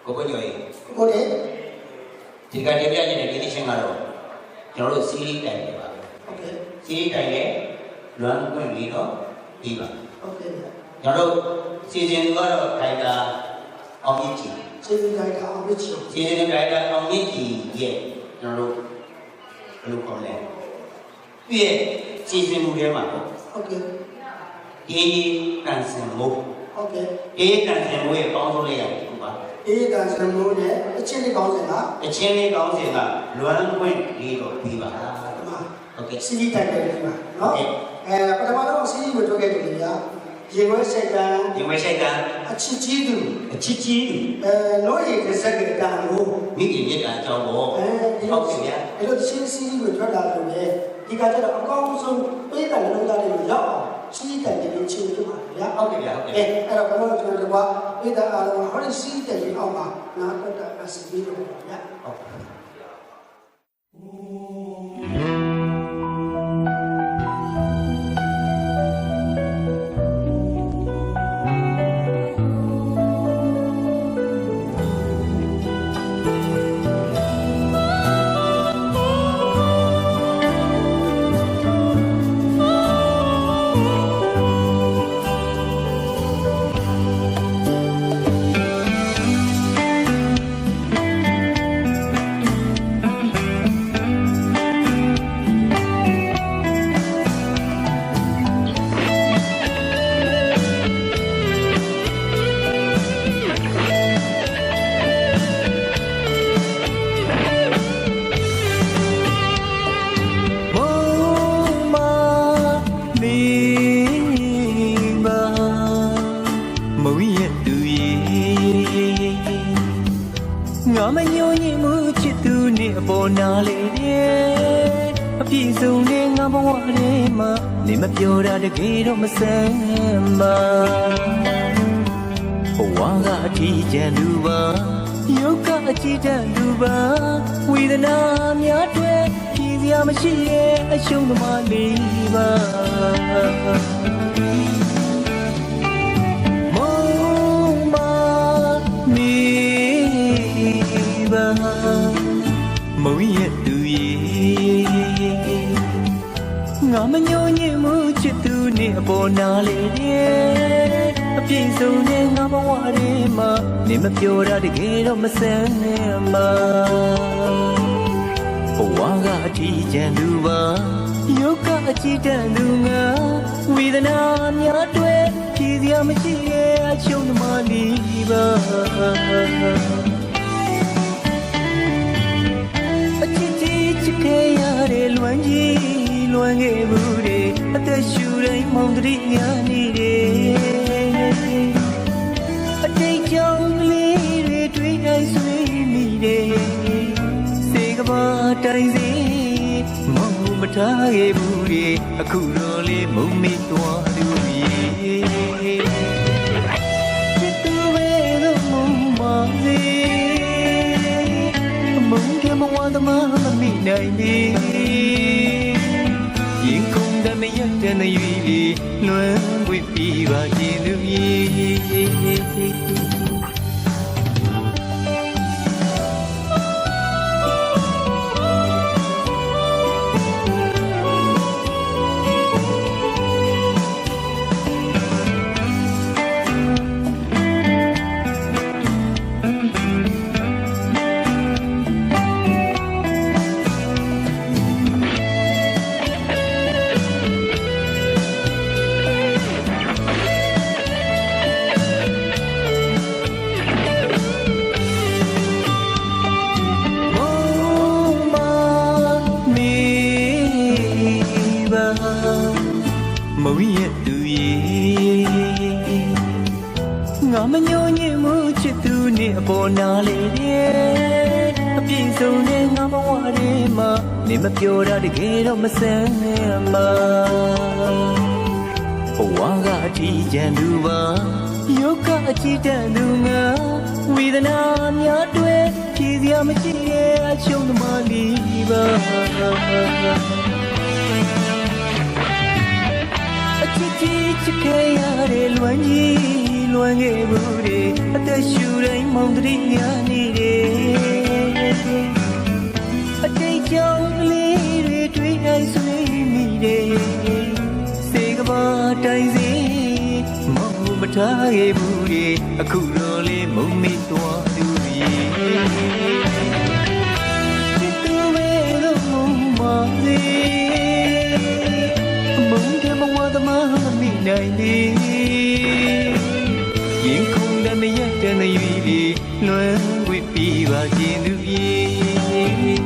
ကိုကိုညိုရေ ကိုလေ ဒီကတည်းကပြနေတဲ့ဒီချင်းကတော့ကျွန်တော်တို့စီးရီးတိုင်နေပါပဲ ဟုတ်ကဲ့ စီးရီးတိုင်နဲ့လွမ်းခွင့်ပြီးတော့ပြီးပါ ဟုတ်ကဲ့ ကျွန်တော်တို့စီစဉ်သူကတော့ဒိုင်တာအောင်မြင့်ကြီး ကျေးဇူးတိုင်းကအောင်မြင့်ချီ စီစဉ်သူဒိုင်တာအောင်မြင့်ကြီးရဲ့ကျွန်တော်တို့ဘယ်လိုခေါ်လဲသူရဲ့စီစဉ်မှုထဲမှာပေါ့ ဟုတ်ကဲ့ ဒီတန်ဆင်မို့ ဟုတ်ကဲ့ ဒီတန်ဆင်မို့ရဲ့ပေါင်းစုံလေးရတယ်ဟုတ်ပါ အေးဒါစံမိုးနဲ့အချင်းလေးကောင်းစင်က အချင်းလေးကောင်းစဉ်ကလွမ်းခွင့်ပြီးတော့ပြီးပါ ဒီမှာ ဟုတ်ကဲ့ စီးရီးတိုင်တယ်ဒီမှာနော်ပထမတော့စီးရီးကိုတွေ့ခဲ့တယ်ညာရေဝဲစိတ်ကံ ဒီဝေရှိတ်ကအ ချစ်ကြီးသူ အချစ်ကြီး လို့ရည်တဲ့စက်ကတန်ကို မိခင်မြတ်တာအကြောင်းပေါ့ ဒီ ဟု လို တ်ကဲ့ဗျာ အဲ့လိုချင်းစီးရီးကိုထွက်လာလို့လေဒီကကျတော့အကောင်းဆုံးပေးတယ်လုံးသားလေးကိုရောက်အောင်စီးရီးတိုင်တယ်ချင်းတို့ပါဗျာ ဟုတ်ကဲ့ဗျာဟုတ်ကဲ့ အဲ့တော့ဘယ်လိုကျွန်တော်တို့ကပေးတာအားလုံးဟောဒီစီးတယ်ကြီးအောင်ပါနားတော့တာစီပြီးတော့ဗျာ ဟုတ်ကဲ့ ငါမညိုညင်မှုချစ်သူနဲ့အပေါ်နာလေအပြည့်စုံတဲ့ငါဘဝထဲမှာနေမပြောတာတကယ်တော့မဆန်းပါဘဝကအထီးကျန်သူပါယုတ်ကအကြည့်တတ်သူပါဝေဒနာများတွေဖြေစရာမရှိရဲ့အရှုံးသမားလေးပါမုံရဲ့သူရဲ့ငါမညိုညင်မှုချစ်သူနဲ့အပေါ်နာလေအပြည့်စုံတဲ့ငါဘဝထဲမှာနေမပြောတာတကယ်တော့မဆန်းနဲ့မှာဘဝကအထီးကျန်သူပါယုတ်ကအကြည့်တတ်သူငါဝေဒနာများတွေဖြေစရာမရှိရဲ့အချုံးသမားလေးပါချစ်ခဲ့ရတဲ့လွမ်းကြီးလွမ်းခဲ့မှုတွေအသက်ရှူတိုင်းမောင်တရိညာနေတယ်အတိတ်ကြောင့်လေးတွေတွေ့တိုင်းဆွေးမိတယ်စေကဘာတိုင်းစီမောင်မထားခဲ့ဘူးတွေအခုတော့လေးမုံမိသွားသူရဲ့ချစ်သူပဲလို့မုံပါစေမုံကမဝါသမမမိနိုင်ပြီရင်ကုန်တဲ့မရတဲ့နေရွေးလွမ်းဝိပြီးပါခြင်းသူရဲ့မုံရဲ့သူရဲ့ငါမညိုညင်မှုချစ်သူနဲ့အပေါ်နာလေအပြည့်စုံတဲ့ငါဘဝထဲမှာနေမပြောတာတကယ်တော့မဆန်းမှာဘဝကအထီးကျန်သူပါယုတ်ကအကြည့်တတ်သူငါဝေဒနာများတွေဖြေစရာမရှိရဲ့အချုံးသမားလေးပါချစ်ခဲ့ရတဲ့လွမ်းကြီးလွမ်းခဲ့မှုတွေအသက်ရှူတိုင်းမော မောင်တရိညာနေတယ်အတိတ်ကြောင့်ကလေးတွေတွေ့တိုင်းဆွေးမိတယ်စေကဘာတိုင်းစီမောင်မထားခဲ့ဘူးလေအခုတော့လေးမုံမိသွားသူရဲ့သူပဲတော့မုံပါလေမုံတယ်မဝသမားမမိနိုင်လေရင်ခုန်တဲ့မရက်တဲ့ရွေးပြီးလွမ်းခွေပြီးပါခြင်းသူရဲ့